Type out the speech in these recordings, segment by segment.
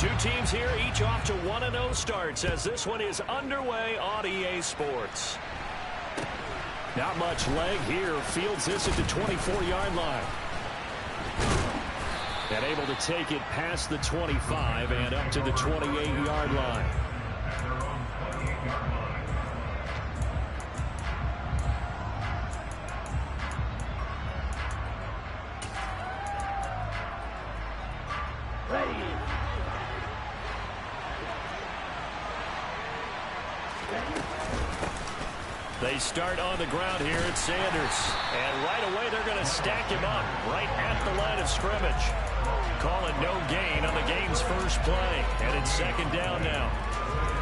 Two teams here, each off to 1-0 starts as this one is underway on EA Sports. Not much leg here. Fields this at the 24-yard line. And able to take it past the 25 and up to the 28-yard line. They start on the ground here at Sanders. And right away they're going to stack him up right at the line of scrimmage. Call it no gain on the game's first play. And it's second down now.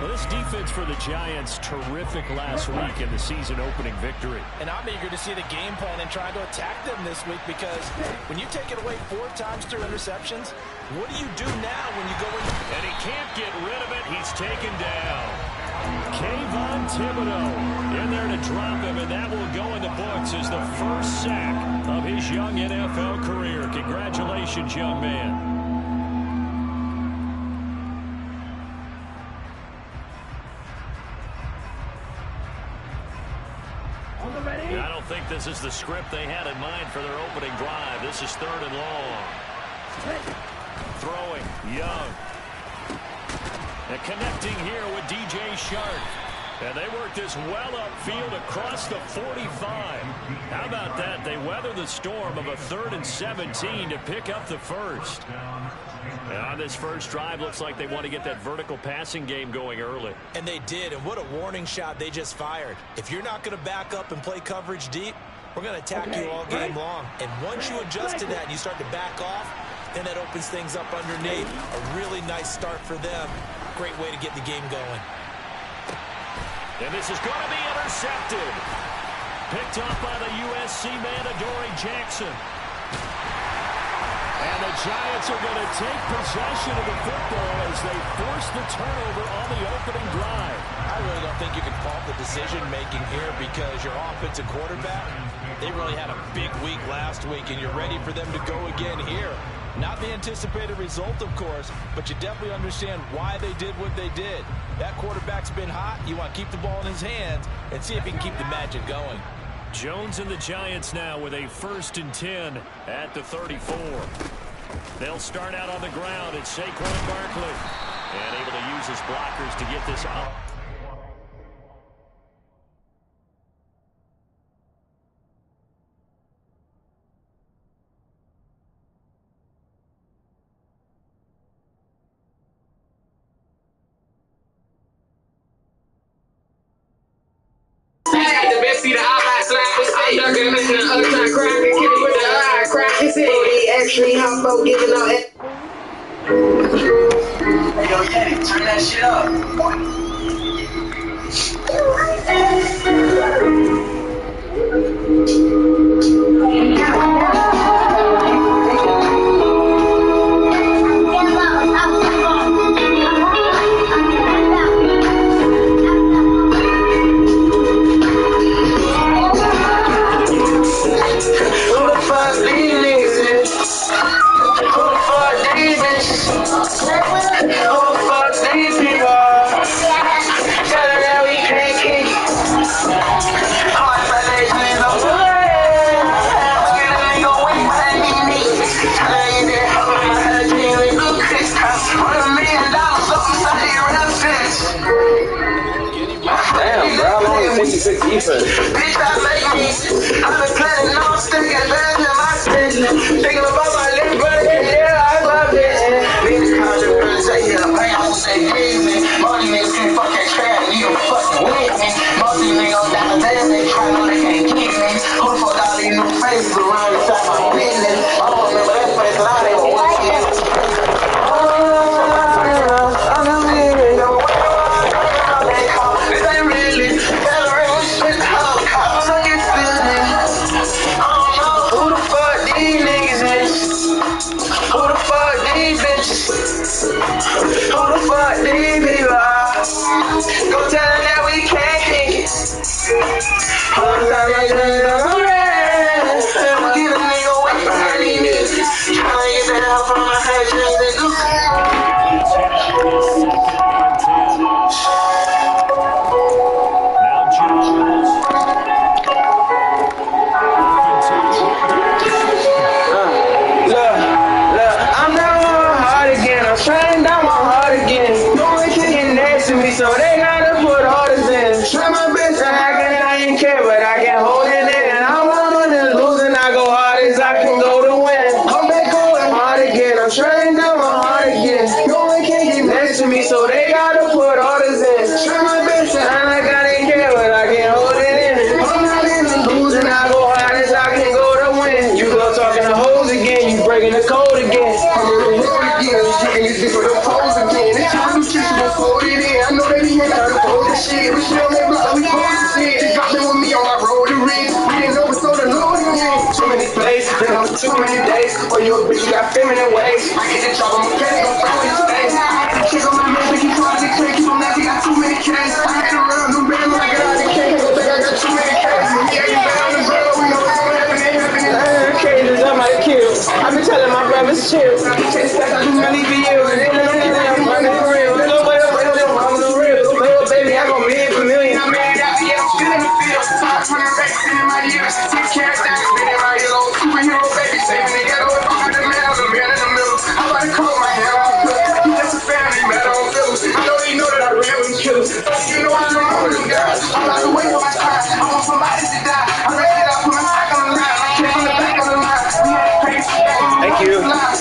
Well, this defense for the Giants, terrific last week in the season opening victory. And I'm eager to see the game plan and trying to attack them this week, because when you take it away 4 times through interceptions, what do you do now when you go in? And he can't get rid of it. He's taken down. Kayvon Thibodeaux in there to drop him, and that will go in the books as the first sack of his young NFL career. Congratulations, young man. I don't think this is the script they had in mind for their opening drive. This is 3rd and long. Throwing, Young. And connecting here with DJ Shark. And they work this well upfield across the 45. How about that? They weather the storm of a 3rd and 17 to pick up the first. And on this first drive, looks like they want to get that vertical passing game going early. And they did, and what a warning shot they just fired. If you're not going to back up and play coverage deep, we're going to attack you all game long. And once you adjust to that and you start to back off, then that opens things up underneath. A really nice start for them. Great way to get the game going. And this is going to be intercepted. Picked up by the USC man, Adoree Jackson. And the Giants are going to take possession of the football as they force the turnover on the opening drive. I really don't think you can fault the decision-making here, because your offensive quarterback, they really had a big week last week, and you're ready for them to go again here. Not the anticipated result, of course, but you definitely understand why they did what they did. That quarterback's been hot. You want to keep the ball in his hands and see if he can keep the magic going. Jones and the Giants now with a 1st and 10 at the 34. They'll start out on the ground. It's Saquon Barkley. And able to use his blockers to get this out. See the eye slap, I'm not gonna make an upside crack, and kill it with the eye crack. It's actually how about giving out it. Hey, yo, Yannick, turn that shit up. Bitch, I make me. I've been planning on sticking back in my business. Thinking about my little brother, yeah, I love it. Niggas college brothers, I hear the pain, I will say, give me. Most niggas can't fuck that trap, and you fucking with me. Most of these niggas down the bed, they try to know they can't keep me. Who the fuck all these new faces around inside my business? I don't remember that place, and I ain't even watching it. Who the fuck these niggas is? shit. We still live like we supposed to see it. They got me with me on my road to reach. We didn't know it's so the load again. Too many places, been on too many days. Oh, you a bitch, you got feminine ways. I get the job, I'm okay, gon' find what you say. Check on my man, but he trying to click. Keep him laughing, got too many K's. I had to run, them been like it out of the cake. Go back, I got too many K's. Yeah, you been on the road, we know it's gonna happen, it happening. Cases, I might kill. I been telling my brothers chill. Chase back, I do money for you. And then I'm running for real. Baby, I gon' live a million. I'm married out, yeah, I'm still in the field. 500 racks in my years. 6 carats down, spin in my yellow. Superhero, baby, saving the ghetto. If I'm the man, I'm the man in the middle. I'm about to call my hair off. You just a family, man, I don't feel. I know they know that I ran with killers. You know I don't know them guys. I'm about to wait for my time. I want somebody to die. I'm ready to put my back on the line. I came from the back of the line. We had pace. Thank you.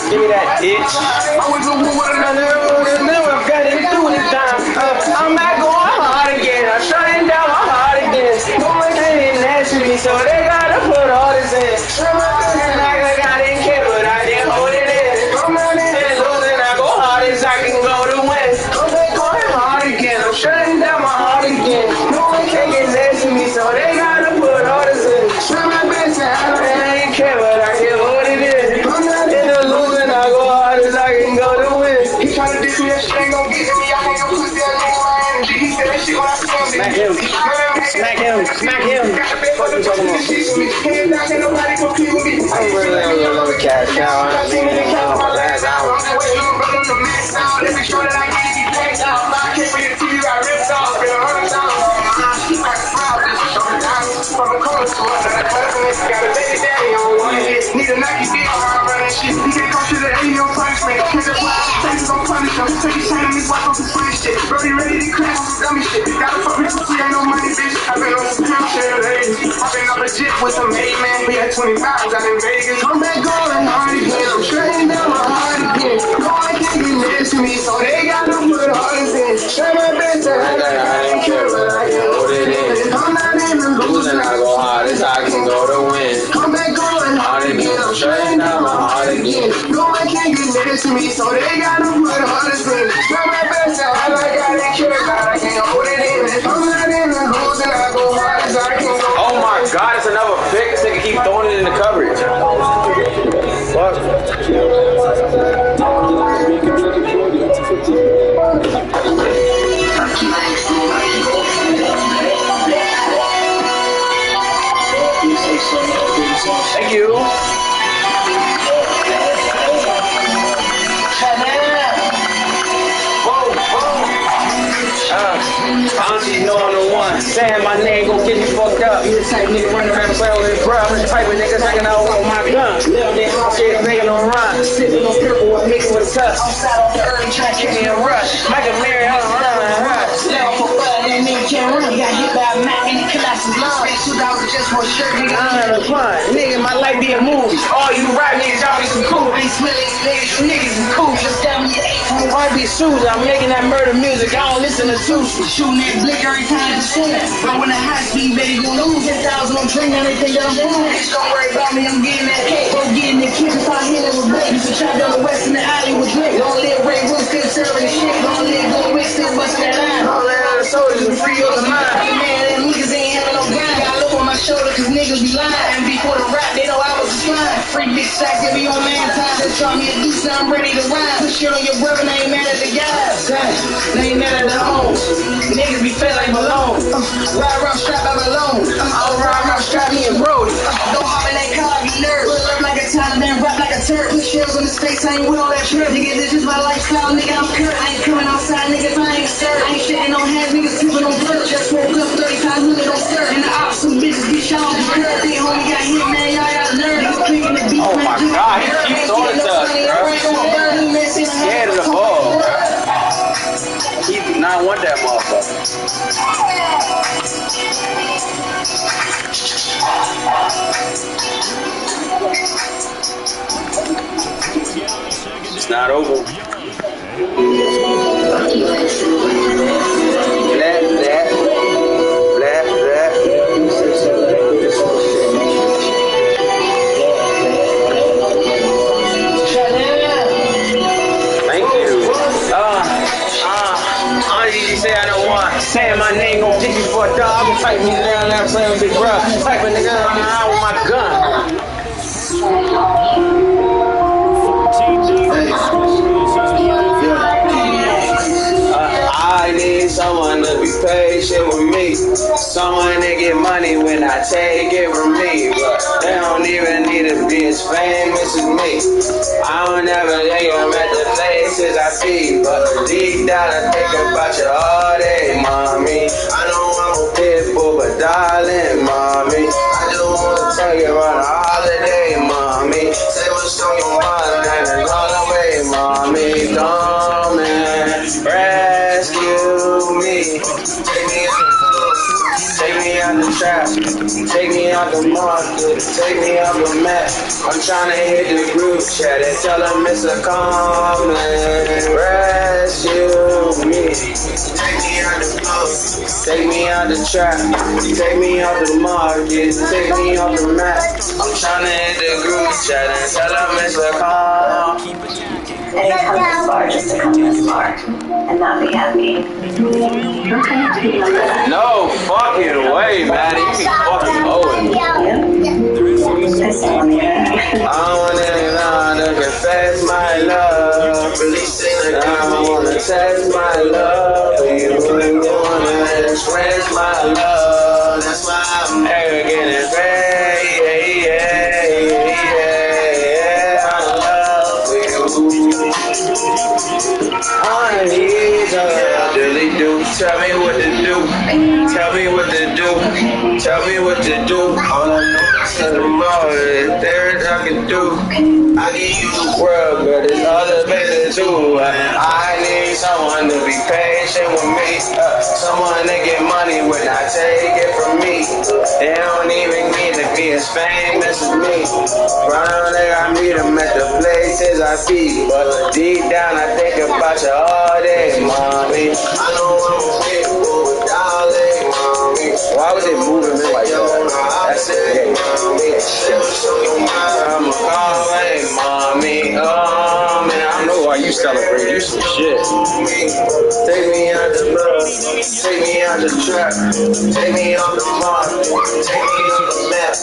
Give me that, bitch. I was a woman with another. Never got it doing it down. I'm back going hard again. I'm shutting down my heart again. No one didn't ask me, so they gotta put all this in. And I didn't care, but I didn't hold it in. I'm running and losing. I go hard as I can go to win. I'm back going hard again. I'm shutting down my heart again. No one can get next to me, so they gotta put all this in. Try my best and I didn't care, but I can hold it in. I'm not in the losing. I go hard as I can go to win. He tryna diss me, that shit ain't gon' get to me. I ain't gon' put that on my energy. He said that shit when I saw me. Smack him. Smack him. Smack him. What you talking about? I'm really on your little cash out. I'm thinking about my last hour. Every show that I get, he packed out. I can't read the TV, I ripped off. Been 100,000. She's like proud. From the corner store, another cousin. Got a baby daddy on one hit. Need a Nike deal. I'm running shit. He can't go to the 80 on punishment. Kids are wild. Faces on punish him. Take his hand and his wife on some free shit. Brody ready to crash some dummy shit. Gotta fuck with some free, ain't no money, bitch. I've been on some pimp shit lately. I've been up legit with some hate, man. We had 20 miles out in Vegas. I'm back going hard again. I'm straighting down my heart again. No one can get next to me, so they gotta put hardest in. Try my best to act like I didn't care, but I can hold it in. I'm not even losing, I go hard as I can go to win. I'm back going hard again. I'm straighting down my heart again. No one can get next to me, so they gotta put hardest in. Try my best to act like I didn't care, but I can hold it in. I'm not even losing, I go hard as I can go. Oh my God, it's another pick. This nigga keep throwing it in the coverage. Fuck. Thank you. Honestly, no on the one. Saying my name gon' get me fucked up. You the type nigga running around well with bruh. I'm the type of niggas hanging out with my gun. Little nigga out there making on run. Sipping on purple with mixing with touch. Outside on the early trying to kick me a rush. Michael Mary, I don't run and rush. Now for fun, that nigga can't run. Got hit by a Mac and he collapsed his lungs. Spent $2 just for a shirt, nigga. I'm having fun. Nigga, my life be a movie. All you rap niggas, y'all be some cool. They smelling niggas, you niggas is cool. Just got me the R&B shoes. I'm making that murder music. I don't listen to sushi. Shooting that blick every time you see it. But when the high speed, baby, gon' lose 10,000 on drink. Now they think that I'm doing it. Don't worry about me, I'm getting that cake. Go get in the kitchen, start hitting with Blake. Used to trap down the west in the alley with Drake. Don't live Ray Wood, still serving shit. Don't live go with, still bust that line. All that other soldiers are free of the mind. Hey man, them niggas ain't having no grind. Got a look on my shoulder, cause niggas be lying. And before the rap, they know I was a slime. Free big sack, they be on man time. They try me a deuce, now I'm ready to ride. Put shit on your brother, now ain't mad at the guys. Now ain't mad at the homes. Niggas be fed like Malone. Ride around strap by Malone. I'll ride around strap me and Brody. Don't hop in that car, be nervous. Pull up like a Taliban, rap like a turd. Put shells on his face, I ain't with all that trip. Nigga, this is my lifestyle, nigga, I'm Kurt. I ain't coming outside, niggas, I ain't served. I ain't shitting on hands, niggas tipping on dirt. Just woke up 30 times, niggas don't stir. And the ops, some bitches be shot on the curb. They homie got hit, man, y'all gotta learn. Niggas clicking the beat, Oh man. my God, he keeps throwing it to us, bro. He's scared of the ball, bro. He do not want that motherfucker. It's not over. Thank you. Say I don't want saying my name fucked up. I'm type me down there playing big bro. Type a nigga around with my gun. 14-0. I need someone to be patient with me. Someone to get money when I take it from me. But they don't even need to be as famous as me. I don't ever think I'm at the places I be. But deep down I think about you all day, mommy. I know I'm a pit bull, but darling, mommy, I just wanna take you on a holiday, mommy. Say what's on your mind and it's all the way, mommy. Come and rescue me. Take me out the trap, take me out the market, take me out the map. I'm tryna hit the group chat and tell them it's a come and rescue me. Take me out the club, take me out the trap, take me out the market, take me out the map. I'm tryna hit the group chat and tell them it's a come. And it comes this far just to come this far and not be happy. No fucking way, man. You be fucking owing. I wanna confess my love. I wanna test my love for you. I wanna express my love. That's why I'm arrogant and I need you, really do. Tell me what to do. Tell me what to do. Tell me what to do. All I know is that I'm all there I can do. I give you the world, but it's other places too. I need someone to be patient with me. Someone to get money when I take it from me. They don't even need to be as famous as me. Round there I meet them at the places I be. But deep down I think about you all day, mommy. I know I'm a big boy, darling, mommy. Why was it moving me like that? That's it, mommy. I'm a calling, mommy. Oh man, I know why you celebrate. You some shit. Take me out the love, take me out the trap, take me off the mark, take me off the map.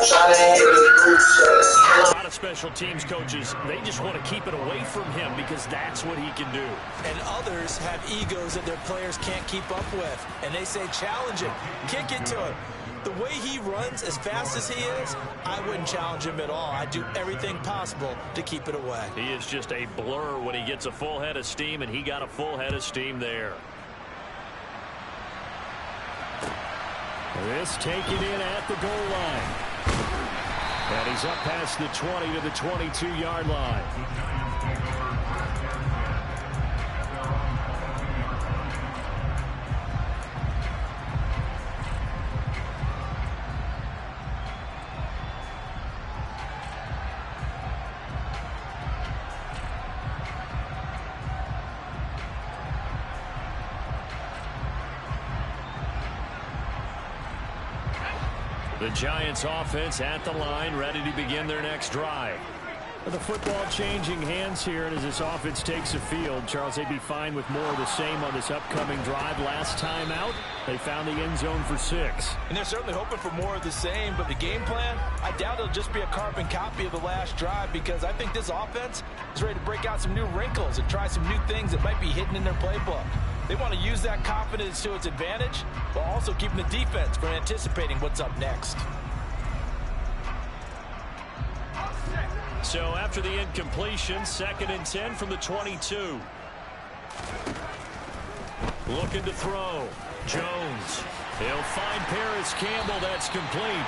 Try to hit the group shot. A lot of special teams coaches, they just want to keep it away from him because that's what he can do. And others have egos that their players can't keep up with. And they say, challenge him, kick it to him. The way he runs, as fast as he is, I wouldn't challenge him at all. I'd do everything possible to keep it away. He is just a blur when he gets a full head of steam, and he got a full head of steam there. This taken in at the goal line. And he's up past the 20 to the 22-yard line. The Giants offense at the line, ready to begin their next drive. The football changing hands here, and as this offense takes the field, Charles, they'd be fine with more of the same on this upcoming drive. Last time out, they found the end zone for 6. And they're certainly hoping for more of the same, but the game plan, I doubt it'll just be a carbon copy of the last drive, because I think this offense is ready to break out some new wrinkles and try some new things that might be hidden in their playbook. They want to use that confidence to its advantage, while also keeping the defense from anticipating what's up next. So after the incompletion, 2nd and 10 from the 22. Looking to throw. Jones. He'll find Paris Campbell. That's complete.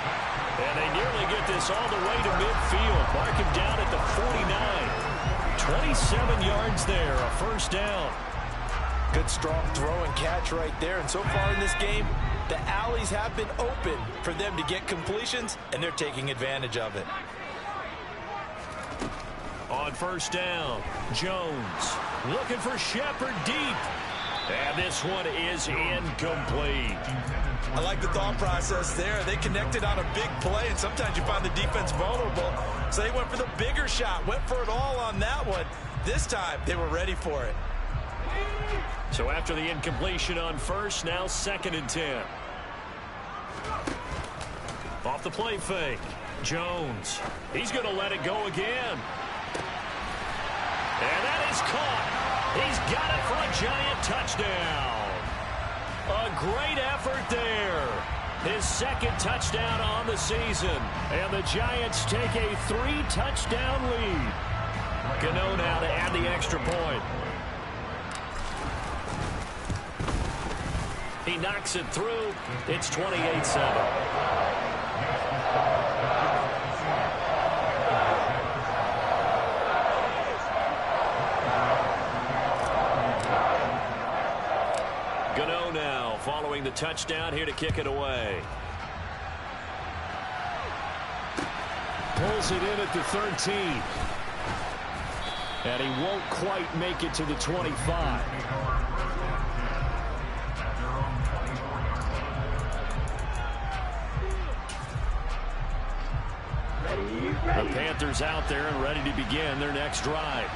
And they nearly get this all the way to midfield. Mark him down at the 49. 27 yards there, a first down. Good strong throw and catch right there. And so far in this game, the alleys have been open for them to get completions, and they're taking advantage of it. On first down, Jones looking for Shepard deep. And this one is incomplete. I like the thought process there. They connected on a big play, and sometimes you find the defense vulnerable. So they went for the bigger shot, went for it all on that one. This time, they were ready for it. So after the incompletion on first, now 2nd and 10. Off the play fake. Jones. He's going to let it go again. And that is caught. He's got it for a Giant touchdown. A great effort there. His second touchdown on the season. And the Giants take a 3-touchdown lead. Gano now to add the extra point. He knocks it through. It's 28-7. Gano now following the touchdown here to kick it away. Pulls it in at the 13. And he won't quite make it to the 25. The Panthers out there and ready to begin their next drive.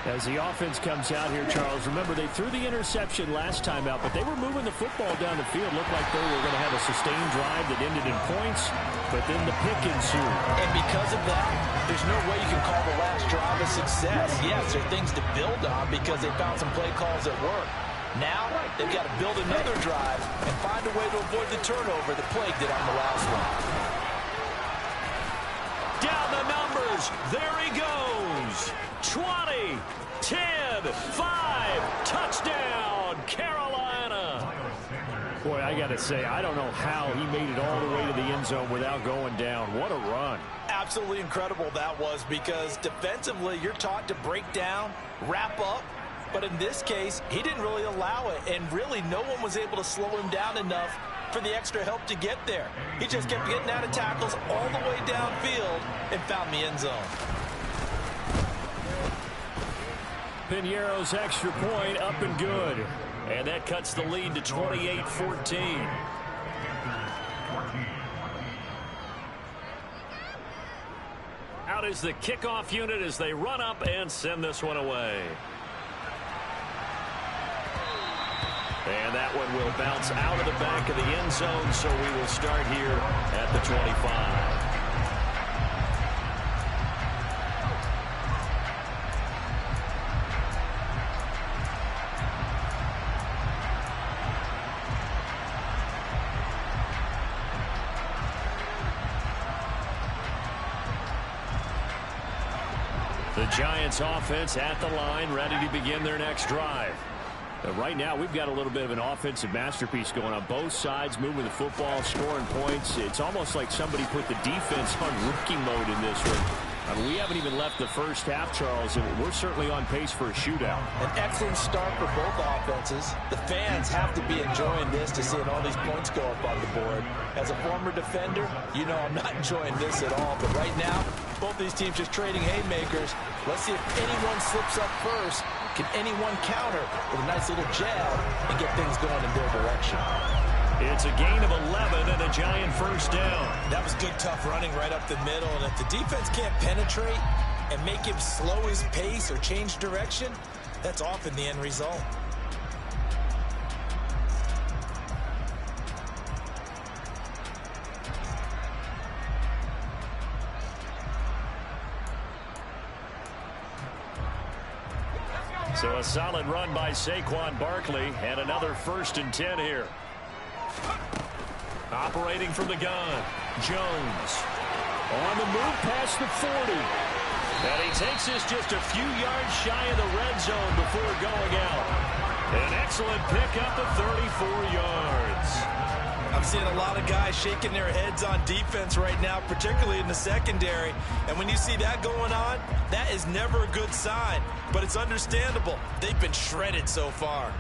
As the offense comes out here, Charles, remember they threw the interception last time out, but they were moving the football down the field. Looked like they were going to have a sustained drive that ended in points, but then the pick ensued. And because of that, there's no way you can call the last drive a success. Yes, there are things to build on because they found some play calls that work. Now, they've got to build another drive and find a way to avoid the turnover that plagued it on the last one. Down the numbers. There he goes. 20, 10, 5, touchdown, Carolina. Boy, I got to say, I don't know how he made it all the way to the end zone without going down. What a run. Absolutely incredible that was, because defensively you're taught to break down, wrap up, but in this case, he didn't really allow it, and really no one was able to slow him down enough for the extra help to get there. He just kept getting out of tackles all the way downfield and found the end zone. Piñeiro's extra point up and good. And that cuts the lead to 28-14. Out is the kickoff unit as they run up and send this one away. And that one will bounce out of the back of the end zone, so we will start here at the 25. The Giants offense at the line, ready to begin their next drive. Right now, we've got a little bit of an offensive masterpiece going on both sides, moving the football, scoring points. It's almost like somebody put the defense on rookie mode in this one. I mean, we haven't even left the first half, Charles, and we're certainly on pace for a shootout. An excellent start for both offenses. The fans have to be enjoying this to seeing all these points go up on the board. As a former defender, you know I'm not enjoying this at all. But right now, both these teams just trading haymakers. Let's see if anyone slips up first. Can anyone counter with a nice little jab and get things going in their direction? It's a gain of 11 and a Giant first down. That was good, tough running right up the middle. And if the defense can't penetrate and make him slow his pace or change direction, that's often the end result. So a solid run by Saquon Barkley and another 1st and 10 here. Operating from the gun, Jones. On the move past the 40. And he takes this just a few yards shy of the red zone before going out. An excellent pickup of 34 yards. I'm seeing a lot of guys shaking their heads on defense right now, particularly in the secondary. And when you see that going on, that is never a good sign. But it's understandable. They've been shredded so far.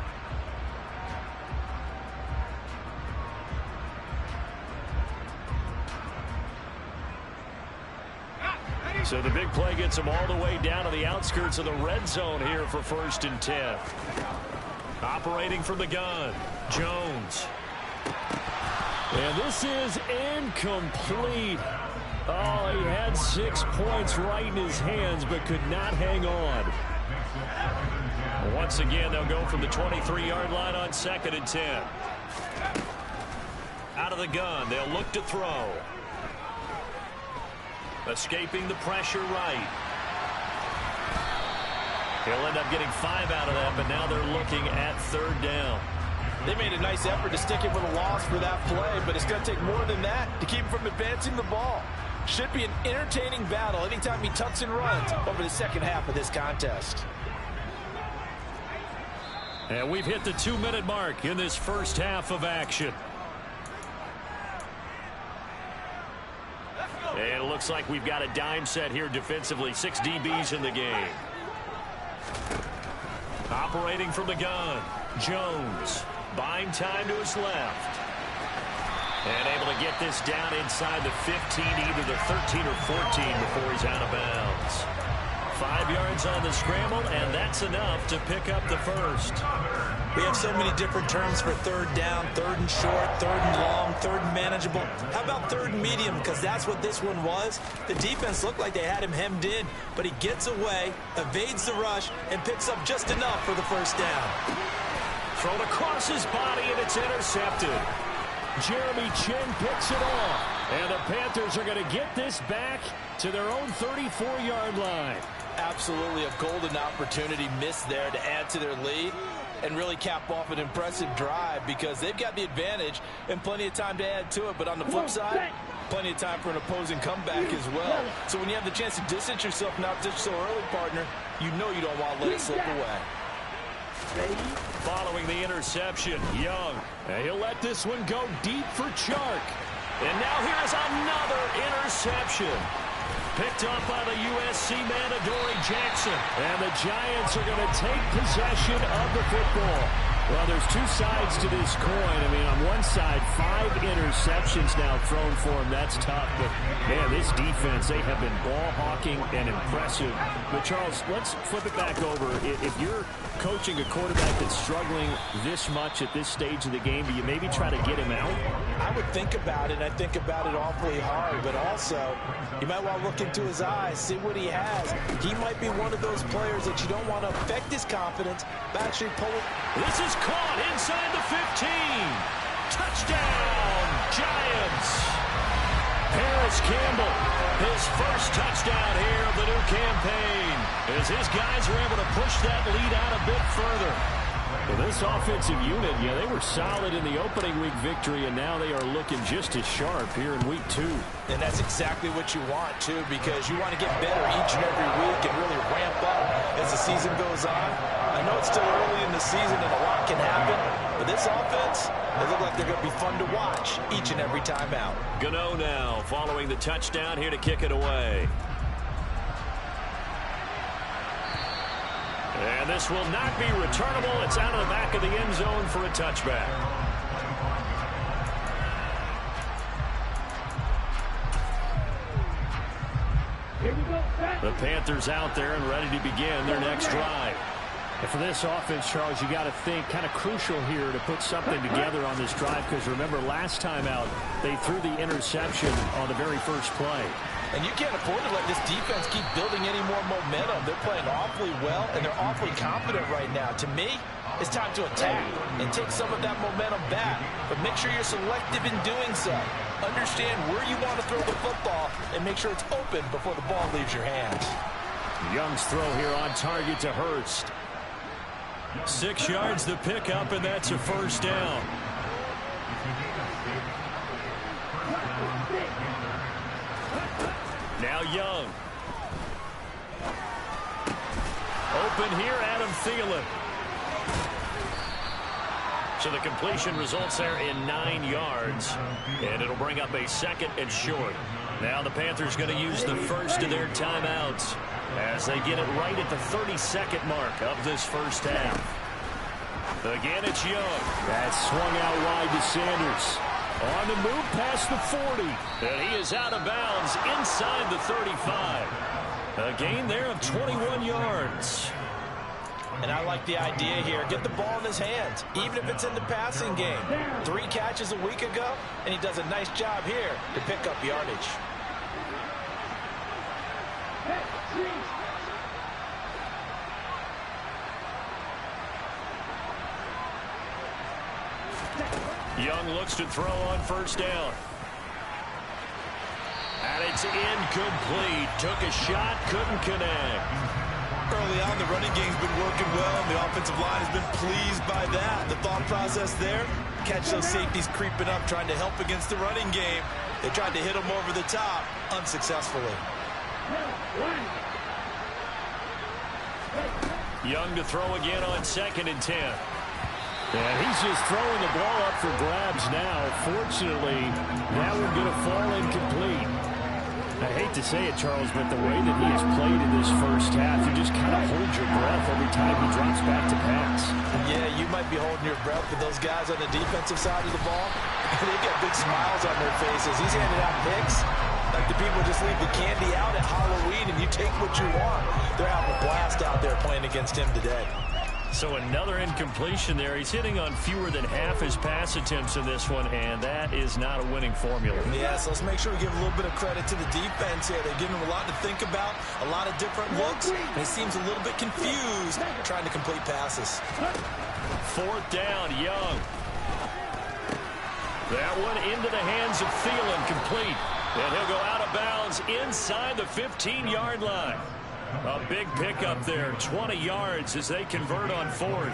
So the big play gets them all the way down to the outskirts of the red zone here for 1st and 10. Operating from the gun, Jones. And this is incomplete. Oh, he had 6 points right in his hands, but could not hang on. Once again, they'll go from the 23-yard line on 2nd and 10. Out of the gun, they'll look to throw. Escaping the pressure right. He'll end up getting 5 out of that, but now they're looking at 3rd down. They made a nice effort to stick him with a loss for that play, but it's going to take more than that to keep him from advancing the ball. Should be an entertaining battle anytime he tucks and runs over the second half of this contest. And we've hit the 2-minute mark in this first half of action. And it looks like we've got a dime set here defensively. 6 DBs in the game. Operating from the gun, Jones. Buying time to his left. And able to get this down inside the 15, either the 13 or 14 before he's out of bounds. 5 yards on the scramble, and that's enough to pick up the first. We have so many different terms for 3rd down, 3rd and short, 3rd and long, 3rd and manageable. How about 3rd and medium? Because that's what this one was. The defense looked like they had him hemmed in, but he gets away, evades the rush, and picks up just enough for the first down. Thrown across his body, and it's intercepted. Jeremy Chinn picks it off. And the Panthers are going to get this back to their own 34-yard line. Absolutely a golden opportunity missed there to add to their lead and really cap off an impressive drive, because they've got the advantage and plenty of time to add to it. But on the flip side, plenty of time for an opposing comeback as well. So when you have the chance to distance yourself not just so early, partner, you know you don't want to let it slip away. Following the interception, Young. And he'll let this one go deep for Chark. And now here's another interception. Picked up by the USC man, Adoree Jackson. And the Giants are going to take possession of the football. Well, there's 2 sides to this coin. I mean, on one side, 5 interceptions now thrown for him. That's tough. But, man, this defense, they have been ball hawking and impressive. But, Charles, let's flip it back over. If you're coaching a quarterback that's struggling this much at this stage of the game, do you maybe try to get him out? I would think about it. I think about it awfully hard. But also, you might want to look into his eyes, see what he has. He might be one of those players that you don't want to affect his confidence by actually pulling. This is caught inside the 15. Touchdown, Giants. Paris Campbell, his first touchdown here of the new campaign, as his guys are able to push that lead out a bit further. Well, this offensive unit, yeah, they were solid in the opening week victory, and now they are looking just as sharp here in week 2. And that's exactly what you want, too, because you want to get better each and every week and really ramp up as the season goes on. I know it's still early in the season and a lot can happen, but this offense, they look like they're going to be fun to watch each and every time out. Gano now following the touchdown here to kick it away. And this will not be returnable. It's out of the back of the end zone for a touchback. The Panthers out there and ready to begin their next drive. And for this offense, Charles, you got to think kind of crucial here to put something together on this drive, because remember last time out they threw the interception on the very first play. And you can't afford to let this defense keep building any more momentum. They're playing awfully well, and they're awfully confident right now. To me, it's time to attack and take some of that momentum back. But make sure you're selective in doing so. Understand where you want to throw the football and make sure it's open before the ball leaves your hands. Young's throw here on target to Hurst. 6 yards the pickup, and that's a first down. Now Young. Open here, Adam Thielen. So the completion results there in 9 yards. And it'll bring up a second and short. Now the Panthers going to use the first of their timeouts as they get it right at the 32nd mark of this first half. Again, it's Young. That's swung out wide to Sanders. On the move past the 40. And he is out of bounds inside the 35. A gain there of 21 yards. And I like the idea here. Get the ball in his hands, even if it's in the passing game. 3 catches a week ago, and he does a nice job here to pick up yardage. Young looks to throw on first down. And it's incomplete. Took a shot, couldn't connect. Early on, the running game's been working well, and the offensive line has been pleased by that. The thought process there, catch those safeties creeping up, trying to help against the running game. They tried to hit them over the top, unsuccessfully. Young to throw again on 2nd and 10. And he's just throwing the ball up for grabs now. Fortunately, that one going to fall incomplete. I hate to say it, Charles, but the way that he has played in this first half, you just kind of hold your breath every time he drops back to pass. Yeah, you might be holding your breath, but those guys on the defensive side of the ball, they've got big smiles on their faces. He's handing out picks like the people just leave the candy out at Halloween and you take what you want. They're having a blast out there playing against him today. So another incompletion there. He's hitting on fewer than half his pass attempts in this one, and that is not a winning formula. Yeah, so let's make sure we give a little bit of credit to the defense here. They're giving him a lot to think about, a lot of different looks, and he seems a little bit confused trying to complete passes. 4th down, Young. That one into the hands of Thielen, complete. And he'll go out of bounds inside the 15-yard line. A big pickup there, 20 yards as they convert on 4th.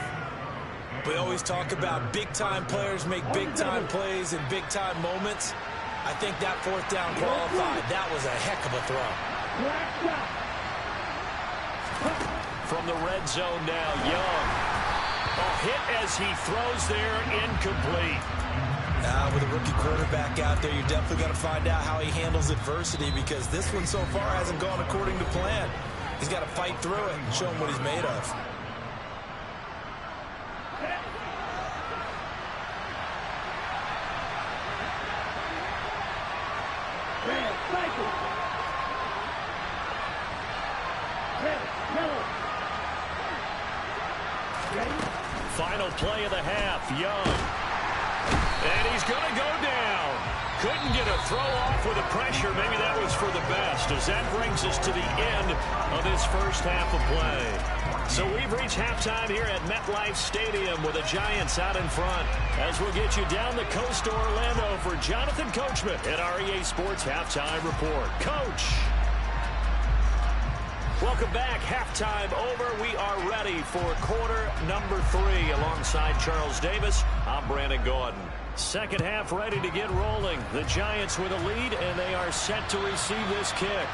We always talk about big-time players make big-time plays in big-time moments. I think that 4th down qualified. That was a heck of a throw. From the red zone now, Young. A hit as he throws there, incomplete. With a rookie quarterback out there, you're definitely going to find out how he handles adversity because this one so far hasn't gone according to plan. He's got to fight through it and show him what he's made of. Final play of the half, Young. And he's going to go down. Couldn't get a throw off with the pressure. Maybe that was for the best, as that brings us to the end of this first half of play. So we've reached halftime here at MetLife Stadium with the Giants out in front, as we'll get you down the coast to Orlando for Jonathan Coachman at our EA Sports Halftime Report. Coach. Welcome back. Halftime over. We are ready for quarter number 3 alongside Charles Davis. I'm Brandon Gaudin. Second half ready to get rolling. The Giants with a lead, and they are set to receive this kick.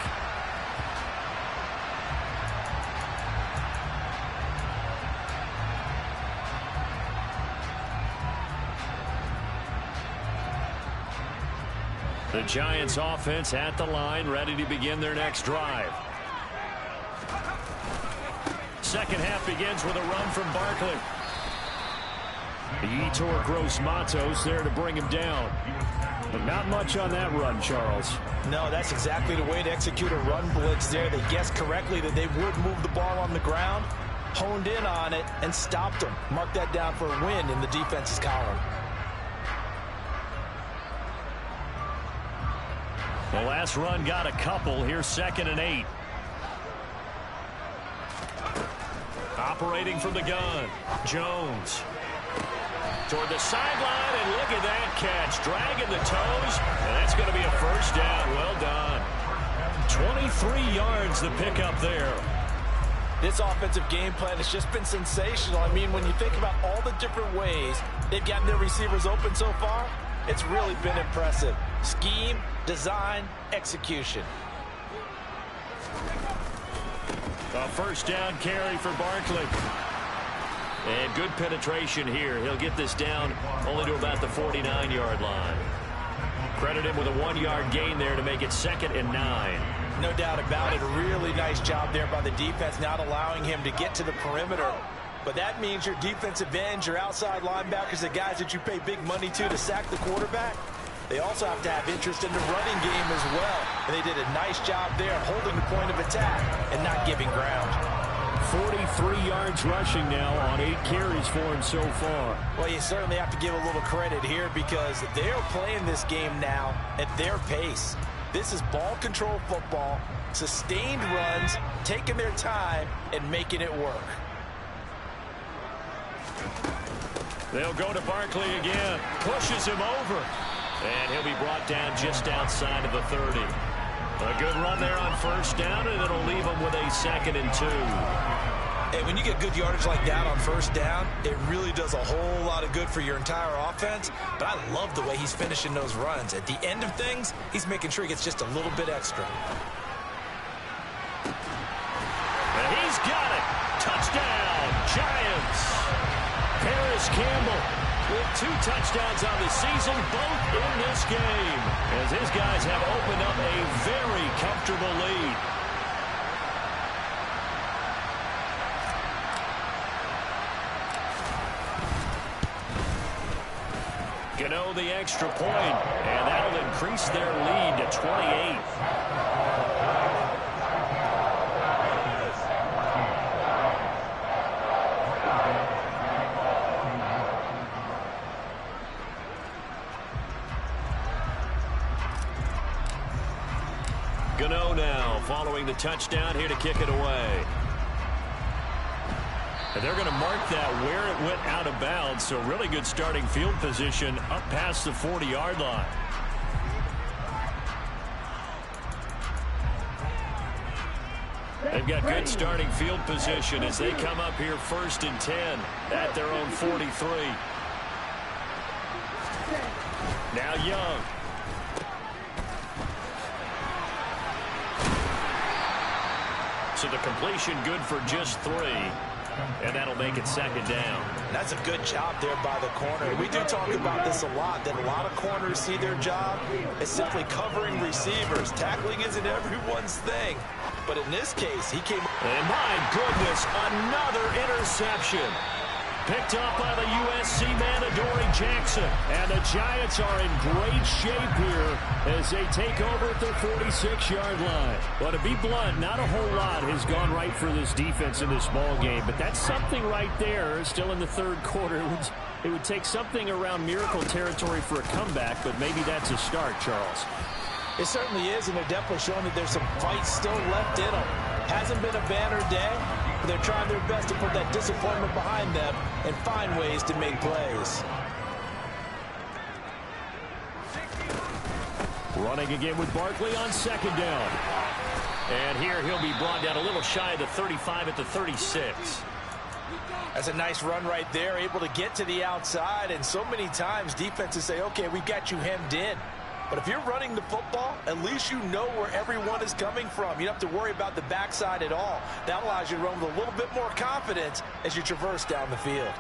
The Giants offense at the line, ready to begin their next drive. Second half begins with a run from Barkley. Yetur Gross-Matos there to bring him down. But not much on that run, Charles. No, that's exactly the way to execute a run blitz there. They guessed correctly that they would move the ball on the ground, honed in on it, and stopped them. Mark that down for a win in the defense's column. The last run got a couple. Here's 2nd and 8. Operating from the gun, Jones. Toward the sideline, and look at that catch. Dragging the toes, and that's going to be a first down. Well done. 23 yards the pickup there. This offensive game plan has just been sensational. I mean, when you think about all the different ways they've gotten their receivers open so far, it's really been impressive. Scheme, design, execution. A first down carry for Barkley. And good penetration here. He'll get this down only to about the 49-yard line. Credit him with a 1-yard gain there to make it 2nd and 9. No doubt about it. A really nice job there by the defense, not allowing him to get to the perimeter. But that means your defensive ends, your outside linebackers, the guys that you pay big money to sack the quarterback, they also have to have interest in the running game as well. And they did a nice job there holding the point of attack and not giving ground. 43 yards rushing now on 8 carries for him so far. Well, you certainly have to give a little credit here because they're playing this game now at their pace. This is ball control football, sustained runs, taking their time and making it work. They'll go to Barkley again. Pushes him over. And he'll be brought down just outside of the 30. A good run there on first down, and it'll leave him with a 2nd and 2. Hey, when you get good yardage like that on first down, it really does a whole lot of good for your entire offense. But I love the way he's finishing those runs. At the end of things, he's making sure he gets just a little bit extra. And he's got it. Touchdown, Giants. Paris Campbell with 2 touchdowns on the season, both in this game, as his guys have opened up a very comfortable lead. Gano the extra point, and that'll increase their lead to 28. Gano now following the touchdown here to kick it away. And they're going to mark that where it went out of bounds, so really good starting field position up past the 40-yard line. They've got good starting field position as they come up here 1st and 10 at their own 43. Now Young. So the completion good for just 3. And that'll make it 2nd down. That's a good job there by the corner. We do talk about this a lot, that a lot of corners see their job as simply covering receivers. Tackling isn't everyone's thing. But in this case, he came... And my goodness, another interception. Picked up by the USC man, Adoree Jackson. And the Giants are in great shape here as they take over at their 46-yard line. But to be blunt, not a whole lot has gone right for this defense in this ball game. But that's something right there, still in the 3rd quarter. It would take something around miracle territory for a comeback, but maybe that's a start, Charles. It certainly is, and they're definitely showing that there's some fight still left in them. Hasn't been a banner day, but they're trying their best to put that disappointment behind them and find ways to make plays. Running again with Barkley on 2nd down. And here he'll be brought down a little shy of the 35 at the 36. That's a nice run right there, able to get to the outside, and so many times defenses say, okay, we've got you hemmed in. But if you're running the football, at least you know where everyone is coming from. You don't have to worry about the backside at all. That allows you to run with a little bit more confidence as you traverse down the field.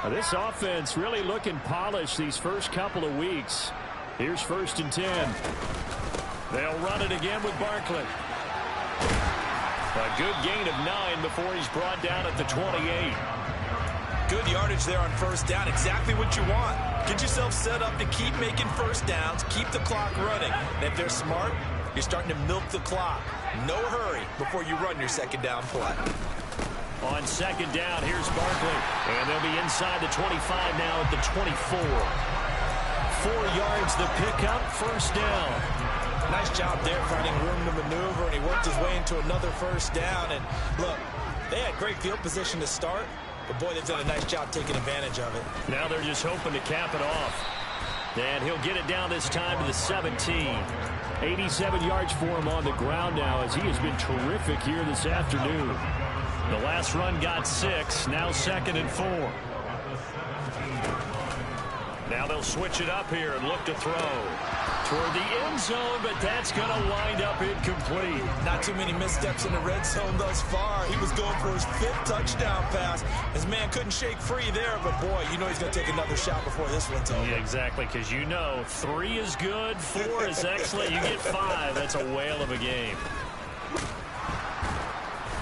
Now this offense really looking polished these first couple of weeks. Here's 1st and 10. They'll run it again with Barkley. A good gain of 9 before he's brought down at the 28. Good yardage there on first down. Exactly what you want. Get yourself set up to keep making first downs, keep the clock running. And if they're smart, you're starting to milk the clock. No hurry before you run your 2nd down play. On 2nd down, here's Barkley. And they'll be inside the 25 now at the 24. 4 yards the pickup, 1st down. Nice job there finding room to maneuver, and he worked his way into another 1st down. And look, they had great field position to start, but boy, they've done a nice job taking advantage of it. Now they're just hoping to cap it off. And he'll get it down this time to the 17. 87 yards for him on the ground now as he has been terrific here this afternoon. The last run got 6, now 2nd and 4. Now they'll switch it up here and look to throw toward the end zone, but that's going to wind up incomplete. Not too many missteps in the red zone thus far. He was going for his 5th touchdown pass. His man couldn't shake free there, but boy, you know he's going to take another shot before this one's over. Yeah, exactly, because you know 3 is good, 4 is excellent. You get 5, that's a whale of a game.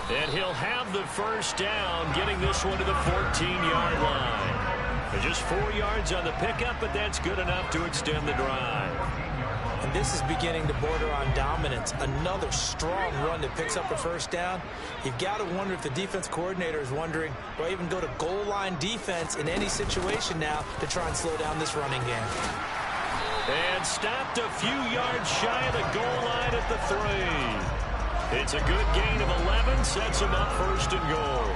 And he'll have the 1st down, getting this one to the 14-yard line. Just 4 yards on the pickup, but that's good enough to extend the drive. And this is beginning to border on dominance. Another strong run that picks up a 1st down. You've got to wonder if the defense coordinator is wondering, do I even go to goal line defense in any situation now to try and slow down this running game? And stopped a few yards shy of the goal line at the 3. It's a good gain of 11, sets him up 1st and goal.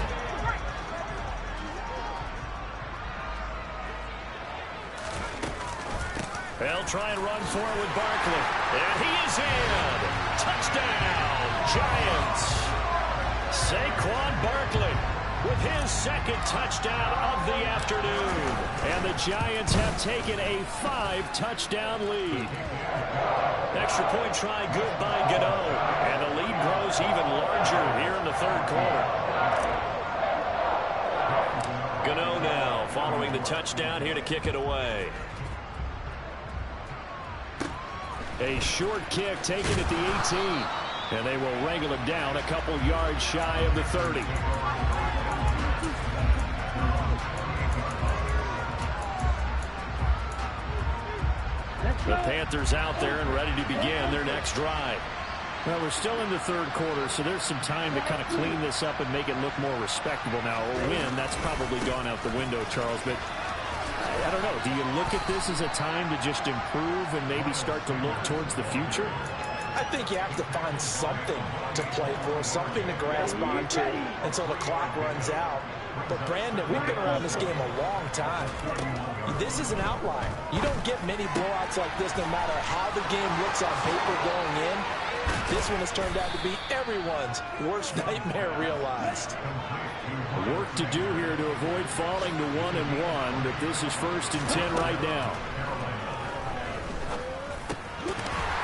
try and run for it with Barkley. And he is in. Touchdown, Giants. Saquon Barkley with his second touchdown of the afternoon. And the Giants have taken a 5-touchdown lead. Extra point try good by Gano. And the lead grows even larger here in the third quarter. Gano now following the touchdown here to kick it away. A short kick taken at the 18. And they will wrangle him down a couple yards shy of the 30. The Panthers out there and ready to begin their next drive. Well, we're still in the third quarter, so there's some time to kind of clean this up and make it look more respectable now. A win, that's probably gone out the window, Charles, but I don't know. Do you look at this as a time to just improve and maybe start to look towards the future? I think you have to find something to play for, something to grasp onto until the clock runs out. But, Brandon, we've been around this game a long time. This is an outlier. You don't get many blowouts like this no matter how the game looks on paper going in. This one has turned out to be everyone's worst nightmare realized. Work to do here to avoid falling to 1-1, but this is 1st and 10 right now.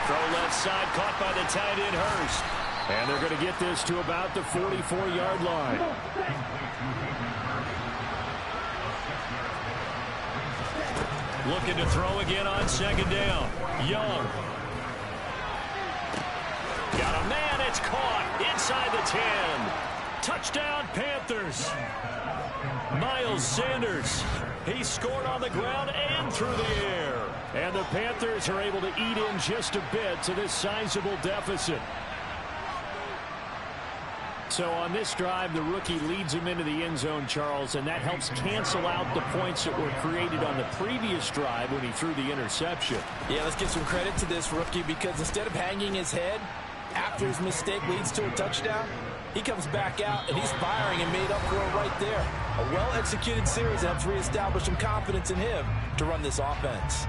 Throw left side, caught by the tight end Hurst. And they're going to get this to about the 44-yard line. Looking to throw again on second down. Young. Got a man, it's caught inside the 10. Touchdown, Panthers. Miles Sanders. He scored on the ground and through the air. And the Panthers are able to eat in just a bit to this sizable deficit. So on this drive, the rookie leads him into the end zone, Charles, and that helps cancel out the points that were created on the previous drive when he threw the interception. Yeah, let's give some credit to this rookie because instead of hanging his head after his mistake leads to a touchdown, he comes back out and he's firing and made up for it right there. A well-executed series helps reestablish some confidence in him to run this offense.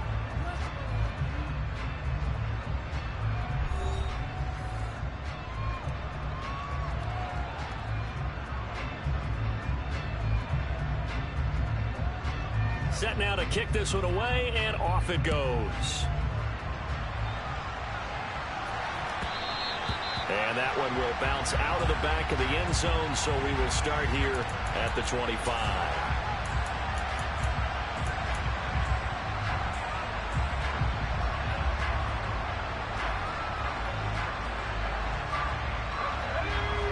Set now to kick this one away, and off it goes. And that one will bounce out of the back of the end zone, so we will start here at the 25.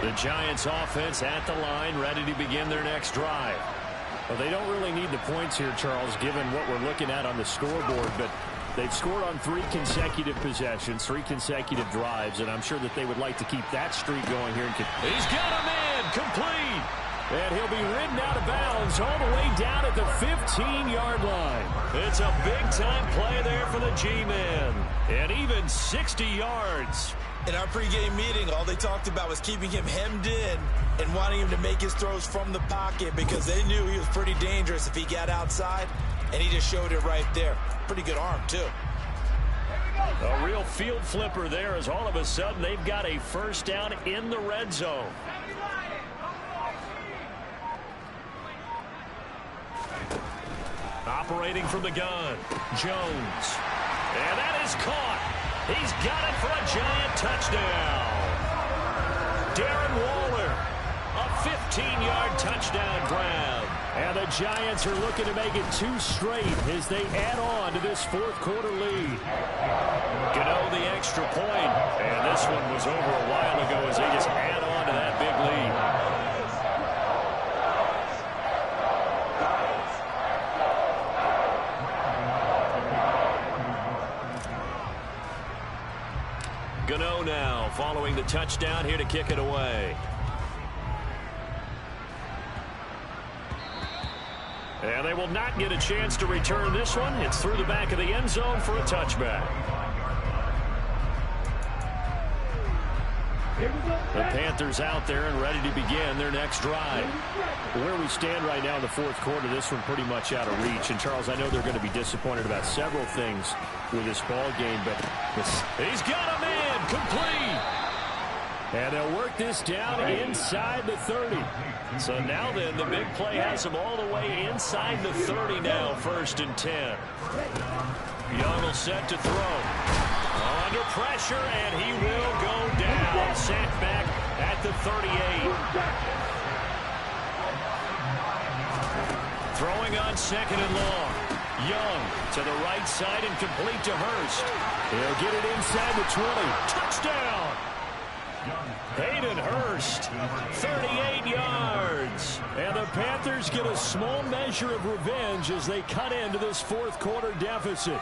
The Giants offense at the line, ready to begin their next drive. Well, they don't really need the points here, Charles, given what we're looking at on the scoreboard, but they've scored on 3 consecutive possessions, 3 consecutive drives, and I'm sure that they would like to keep that streak going here. He's got a man, complete, and he'll be ridden out of bounds all the way down at the 15-yard line. It's a big-time play there for the G-Man, and even 60 yards. In our pregame meeting, all they talked about was keeping him hemmed in and wanting him to make his throws from the pocket because they knew he was pretty dangerous if he got outside, and he just showed it right there. Pretty good arm, too. A real field flipper there as all of a sudden they've got a first down in the red zone. Operating from the gun, Jones. And that is caught. He's got it for a Giant touchdown. Darren Waller, a 15-yard touchdown grab. And the Giants are looking to make it 2 straight as they add on to this fourth quarter lead. Gano the extra point. And this one was over a while ago as they just add on to that big lead. Gano now following the touchdown here to kick it away. And they will not get a chance to return this one. It's through the back of the end zone for a touchback. The Panthers out there and ready to begin their next drive. Where we stand right now in the fourth quarter, this one pretty much out of reach. And, Charles, I know they're going to be disappointed about several things with this ball game, but he's got a man complete. And they'll work this down inside the 30. So now then, the big play has them all the way inside the 30 now, 1st and 10. Young will set to throw. Under pressure, and he will go down. Sent back at the 38. Throwing on 2nd and long. Young to the right side and complete to Hurst. He'll get it inside the 20. Touchdown! Hayden Hurst, 38 yards. And the Panthers get a small measure of revenge as they cut into this fourth quarter deficit.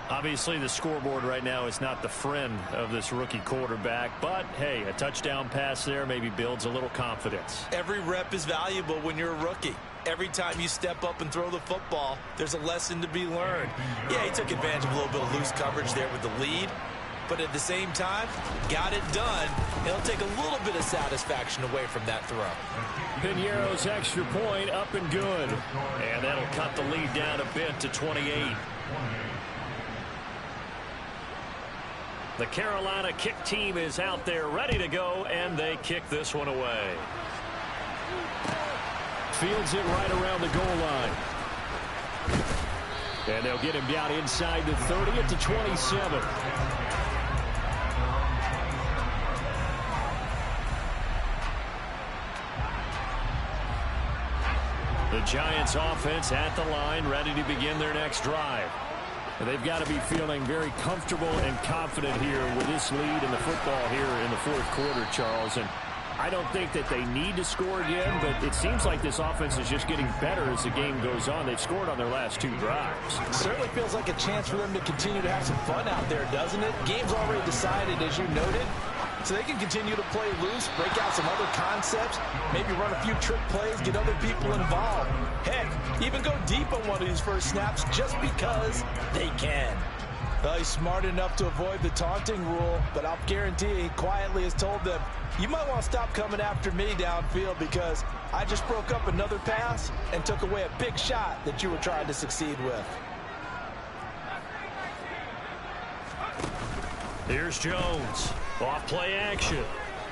Obviously, the scoreboard right now is not the friend of this rookie quarterback. But, hey, a touchdown pass there maybe builds a little confidence. Every rep is valuable when you're a rookie. Every time you step up and throw the football, there's a lesson to be learned. Yeah, he took advantage of a little bit of loose coverage there with the lead. But at the same time, got it done. It'll take a little bit of satisfaction away from that throw. Piñeiro's extra point up and good. And that'll cut the lead down a bit to 28. The Carolina kick team is out there ready to go, and they kick this one away. Fields it right around the goal line. And they'll get him down inside the 30 at the 27. The Giants offense at the line, ready to begin their next drive. They've got to be feeling very comfortable and confident here with this lead in the football here in the fourth quarter, Charles. And I don't think that they need to score again, but it seems like this offense is just getting better as the game goes on. They've scored on their last 2 drives. Certainly feels like a chance for them to continue to have some fun out there, doesn't it? Game's already decided, as you noted. So they can continue to play loose, break out some other concepts, maybe run a few trick plays, get other people involved. Heck, even go deep on one of these first snaps just because they can. He's smart enough to avoid the taunting rule, but I'll guarantee he quietly has told them, you might want to stop coming after me downfield because I just broke up another pass and took away a big shot that you were trying to succeed with. Here's Jones. Off play action.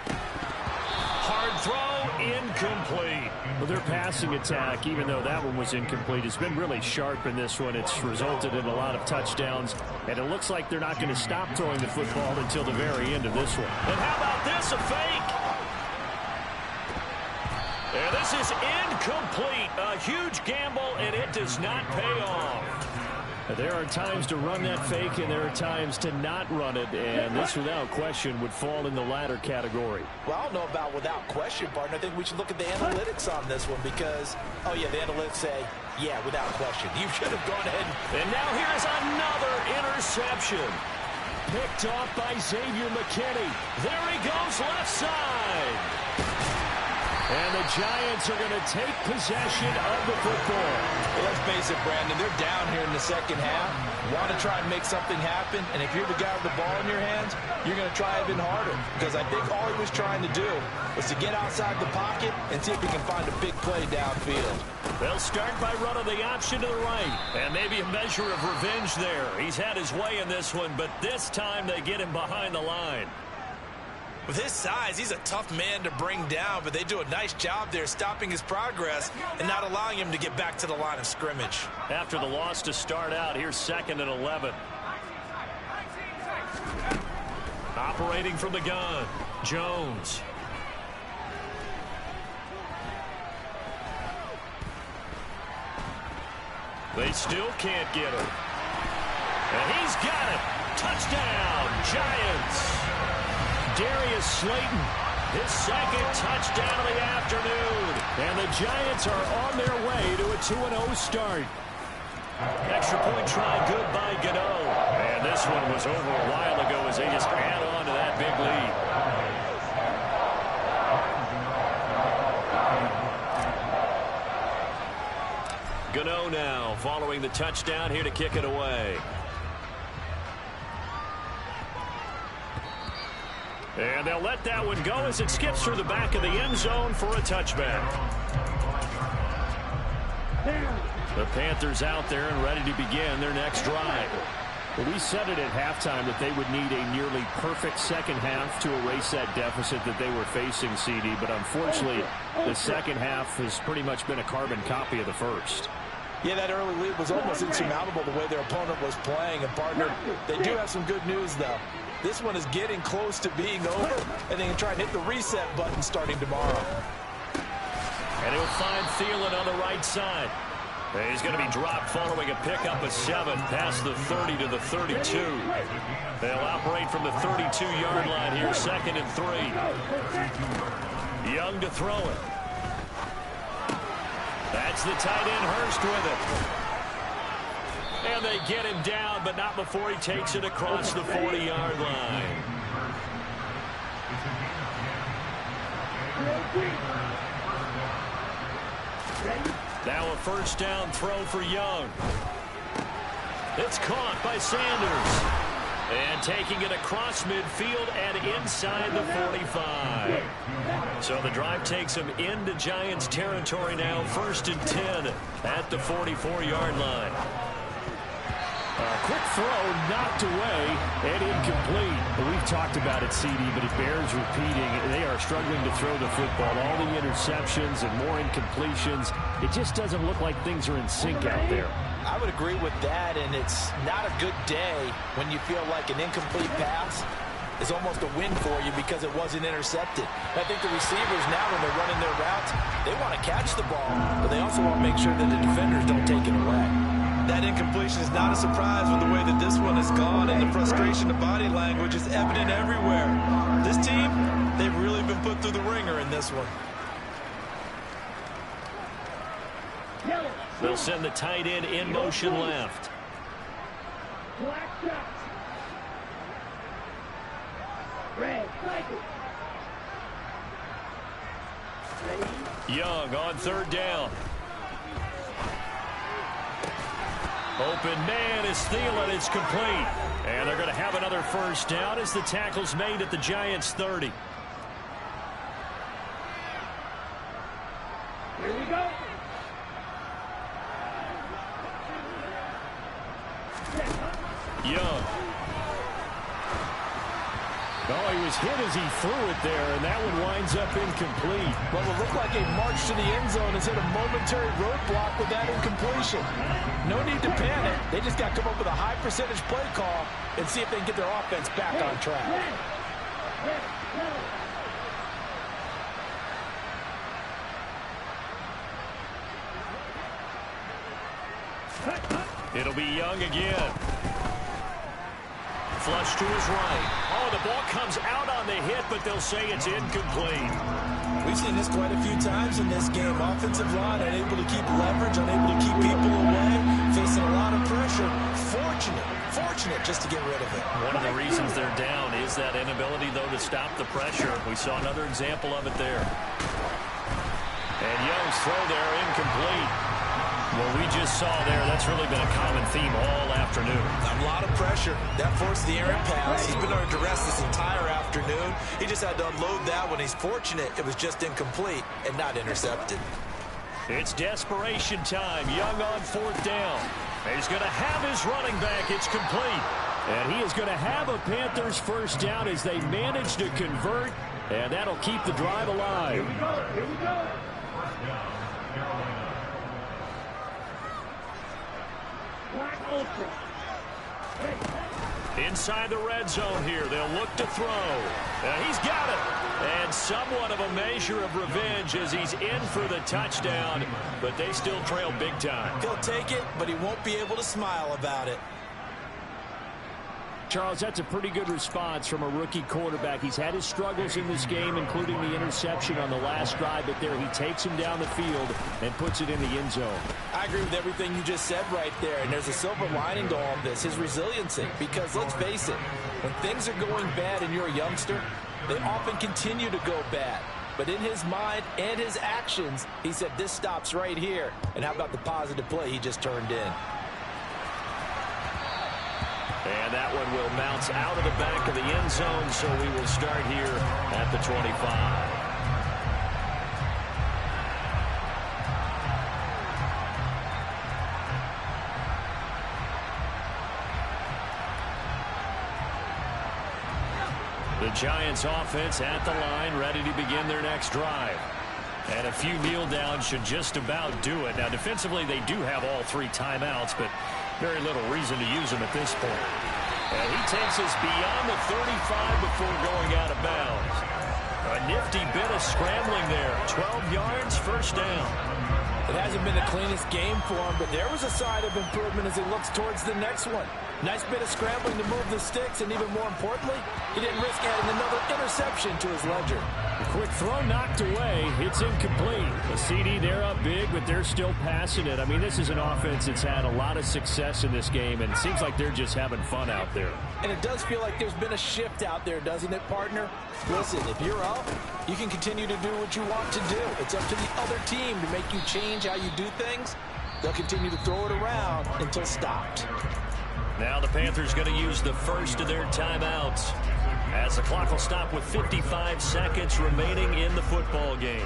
Hard throw, incomplete. Well, their passing attack, even though that one was incomplete, has been really sharp in this one. It's resulted in a lot of touchdowns, and it looks like they're not going to stop throwing the football until the very end of this one. And how about this, a fake? And this is incomplete. A huge gamble, and it does not pay off. There are times to run that fake, and there are times to not run it, and this, without question, would fall in the latter category. Well, I don't know about without question, partner. I think we should look at the analytics on this one because, oh, yeah, the analytics say, yeah, without question. You should have gone ahead. And now here's another interception. Picked off by Xavier McKinney. There he goes, left side. And the Giants are going to take possession of the football. Well, let's face it, Brandon, they're down here in the second half. Want to try and make something happen, and if you're the guy with the ball in your hands, you're going to try even harder. Because I think all he was trying to do was to get outside the pocket and see if he can find a big play downfield. They'll start by running the option to the right. And maybe a measure of revenge there. He's had his way in this one, but this time they get him behind the line. With his size, he's a tough man to bring down, but they do a nice job there stopping his progress and not allowing him to get back to the line of scrimmage. After the loss to start out, here's 2nd and 11. Operating from the gun, Jones. They still can't get him. And he's got it. Touchdown, Giants. Darius Slayton, his 2nd touchdown of the afternoon. And the Giants are on their way to a 2-0 start. Extra point try good by Gano. And this one was over a while ago as they just add on to that big lead. Gano now following the touchdown here to kick it away. And they'll let that one go as it skips through the back of the end zone for a touchback. The Panthers out there and ready to begin their next drive. Well, we said it at halftime that they would need a nearly perfect second half to erase that deficit that they were facing, CD. But unfortunately, the second half has pretty much been a carbon copy of the first. Yeah, that early lead was almost insurmountable the way their opponent was playing. And, partner, they do have some good news, though. This one is getting close to being over, and they can try and hit the reset button starting tomorrow. And he'll find Thielen on the right side. He's going to be dropped following a pickup of 7 past the 30 to the 32. They'll operate from the 32-yard line here, 2nd and 3. Young to throw it. That's the tight end, Hurst, with it. And they get him down, but not before he takes it across the 40-yard line. Now a first down throw for Young. It's caught by Sanders. And taking it across midfield and inside the 45. So the drive takes him into Giants territory now. 1st and 10 at the 44-yard line. Quick throw, knocked away, and incomplete. But we've talked about it, CD, but it bears repeating. They are struggling to throw the football. All the interceptions and more incompletions. It just doesn't look like things are in sync out there. I would agree with that, and it's not a good day when you feel like an incomplete pass is almost a win for you because it wasn't intercepted. I think the receivers now, when they're running their routes, they want to catch the ball, but they also want to make sure that the defenders don't take it away. That incompletion is not a surprise with the way that this one has gone, and the frustration, the body language is evident everywhere. This team, they've really been put through the ringer in this one. They'll send the tight end in motion left. Young on 3rd down. Open man is Thielen. It's complete. And they're going to have another first down as the tackle's made at the Giants' 30. Here we go. Young. Oh, he was hit as he threw it there, and that one winds up incomplete. Well, it looked like a march to the end zone has hit a momentary roadblock with that incompletion. No need to panic. They just got to come up with a high percentage play call and see if they can get their offense back on track. It'll be Young again. Flush to his right. Oh, the ball comes out on the hit, but they'll say it's incomplete. We've seen this quite a few times in this game. Offensive line unable to keep leverage, unable to keep people away, facing a lot of pressure. Fortunate just to get rid of it. One of the reasons they're down is that inability, though, to stop the pressure. We saw another example of it there. And Young's throw there incomplete. What we just saw there, that's really been a common theme all afternoon. A lot of pressure. That forced the errant pass. He's been under duress this entire afternoon. He just had to unload that one. He's fortunate it was just incomplete and not intercepted. It's desperation time. Young on 4th down. He's going to have his running back. It's complete. And he is going to have a Panthers first down as they manage to convert, and that'll keep the drive alive. Here we go. Here we go. Inside the red zone here. They'll look to throw. He's got it. And somewhat of a measure of revenge as he's in for the touchdown, but they still trail big time. He'll take it, but he won't be able to smile about it. Charles, that's a pretty good response from a rookie quarterback. He's had his struggles in this game, including the interception on the last drive, but there he takes him down the field and puts it in the end zone. I agree with everything you just said right there, and there's a silver lining to all of this, his resiliency, because let's face it, when things are going bad and you're a youngster, they often continue to go bad. But in his mind and his actions, he said this stops right here. And how about the positive play he just turned in? And that one will bounce out of the back of the end zone, so we will start here at the 25. The Giants offense at the line, ready to begin their next drive. And a few kneel downs should just about do it. Now, defensively, they do have all 3 timeouts, but very little reason to use them at this point. And he takes us beyond the 35 before going out of bounds. A nifty bit of scrambling there. 12 yards, first down. It hasn't been the cleanest game for him, but there was a sign of improvement as he looks towards the next one. Nice bit of scrambling to move the sticks, and even more importantly, he didn't risk adding another interception to his ledger. A quick throw knocked away. It's incomplete. The CD, they're up big, but they're still passing it. I mean, this is an offense that's had a lot of success in this game, and it seems like they're just having fun out there. And it does feel like there's been a shift out there, doesn't it, partner? Listen, if you're up, you can continue to do what you want to do. It's up to the other team to make you change how you do things. They'll continue to throw it around until stopped. Now the Panthers going to use the first of their timeouts as the clock will stop with 55 seconds remaining in the football game.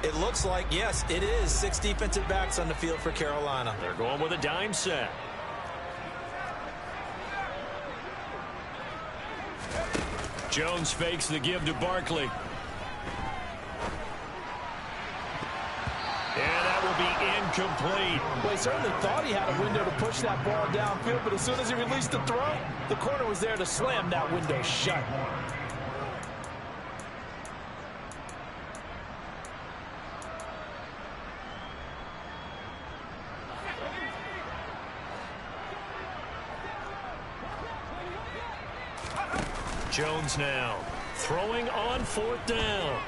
It looks like, yes, it is 6 defensive backs on the field for Carolina. They're going with a dime set. Jones fakes the give to Barkley. And that will be incomplete. Well, he certainly thought he had a window to push that ball downfield, but as soon as he released the throw, the corner was there to slam that window shut. Jones now throwing on 4th down.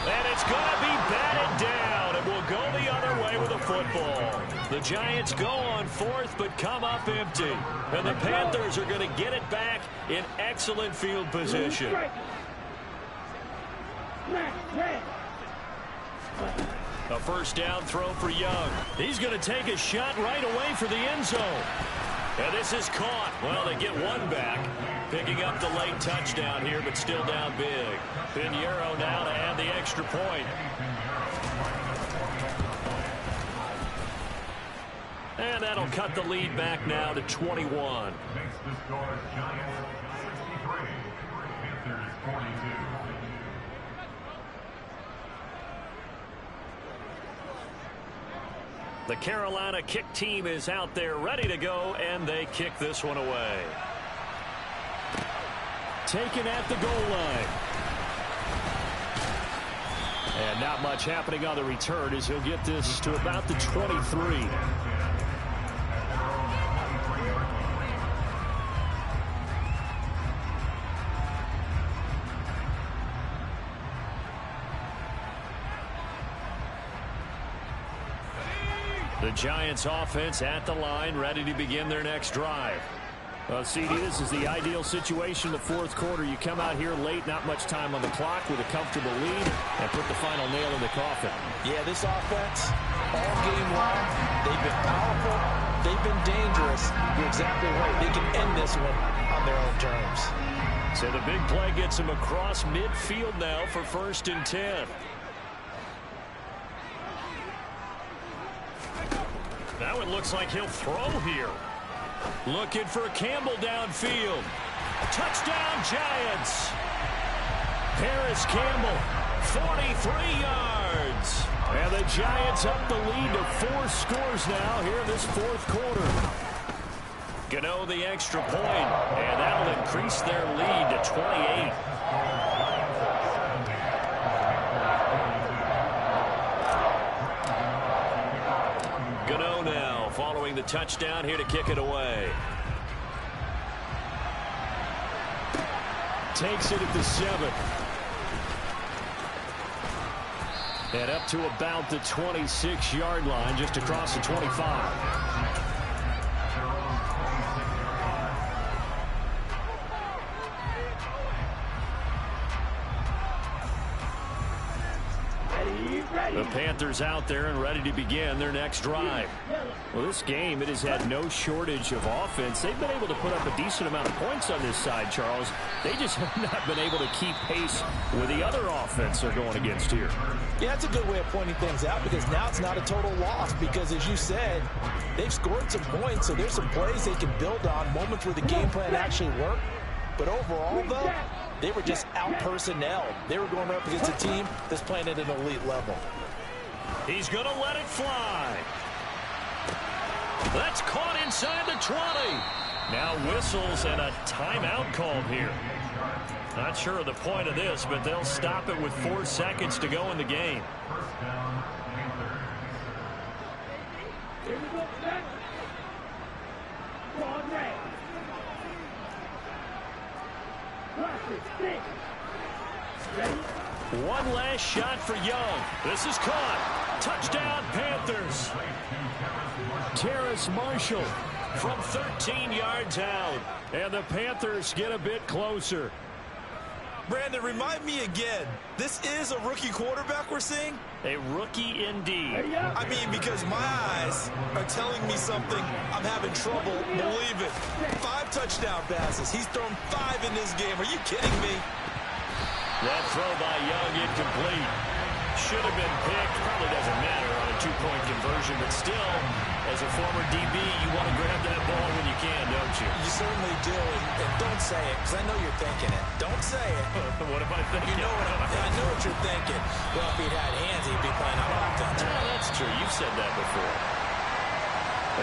And it's going to be batted down. It will go the other way with the football. The Giants go on 4th but come up empty. And the Panthers are going to get it back in excellent field position. A first down throw for Young. He's going to take a shot right away for the end zone. And this is caught. Well, they get one back. Picking up the late touchdown here, but still down big. Pinheiro now to add the extra point. And that'll cut the lead back now to 21. The Carolina kick team is out there ready to go, and they kick this one away. Taken at the goal line. And not much happening on the return as he'll get this to about the 23. The Giants offense at the line, ready to begin their next drive. Well, CD, this is the ideal situation, the 4th quarter. You come out here late, not much time on the clock with a comfortable lead, and put the final nail in the coffin. Yeah, this offense, all game long, they've been powerful, they've been dangerous. You're exactly right. They can end this one on their own terms. So the big play gets him across midfield now for 1st and 10. Now it looks like he'll throw here. Looking for Campbell downfield. Touchdown, Giants. Paris Campbell, 43 yards. And the Giants up the lead to 4 scores now here in this 4th quarter. Gano the extra point, and that'll increase their lead to 28. Gano now following the touchdown here to kick it away. Takes it at the 7. And up to about the 26-yard line, just across the 25. The Panthers out there and ready to begin their next drive. Well, this game, it has had no shortage of offense. They've been able to put up a decent amount of points on this side, Charles. They just have not been able to keep pace with the other offense they're going against here. Yeah, that's a good way of pointing things out, because now it's not a total loss, because as you said, they've scored some points, so there's some plays they can build on, moments where the game plan actually worked. But overall, though, they were just out-personnelled. They were going up against a team that's playing at an elite level. He's going to let it fly. That's caught inside the 20. Now whistles and a timeout called here. Not sure of the point of this, but they'll stop it with 4 seconds to go in the game. One last shot for Young. This is caught. Touchdown, Panthers. Terrace Marshall from 13 yards out. And the Panthers get a bit closer. Brandon, remind me again, this is a rookie quarterback we're seeing? A rookie indeed. I mean, because my eyes are telling me something I'm having trouble believing. 5 touchdown passes. He's thrown 5 in this game. Are you kidding me? That throw by Young incomplete. Should have been picked. Probably doesn't matter on a 2-point conversion, but still, as a former DB, you want to grab that ball when you can, don't you? You certainly do, and don't say it, because I know you're thinking it. Don't say it. What am I thinking? You know I know what you're thinking. Well, if he'd had hands, he'd be playing on offense. Yeah, that's true. You've said that before.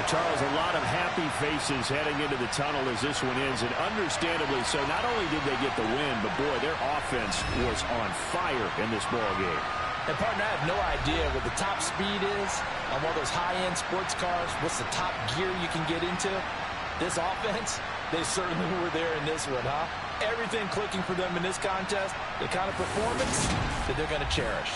Charles, a lot of happy faces heading into the tunnel as this one ends, and understandably so. Not only did they get the win, but boy, their offense was on fire in this ball game. And partner, I have no idea what the top speed is on one of those high-end sports cars. What's the top gear you can get into? This offense, they certainly were there in this one, huh? Everything clicking for them in this contest, the kind of performance that they're going to cherish.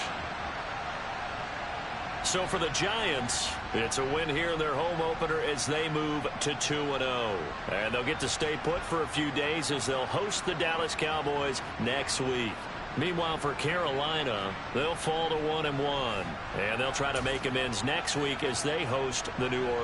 So for the Giants, it's a win here in their home opener as they move to 2-0. And they'll get to stay put for a few days as they'll host the Dallas Cowboys next week. Meanwhile, for Carolina, they'll fall to 1-1. And they'll try to make amends next week as they host the New Orleans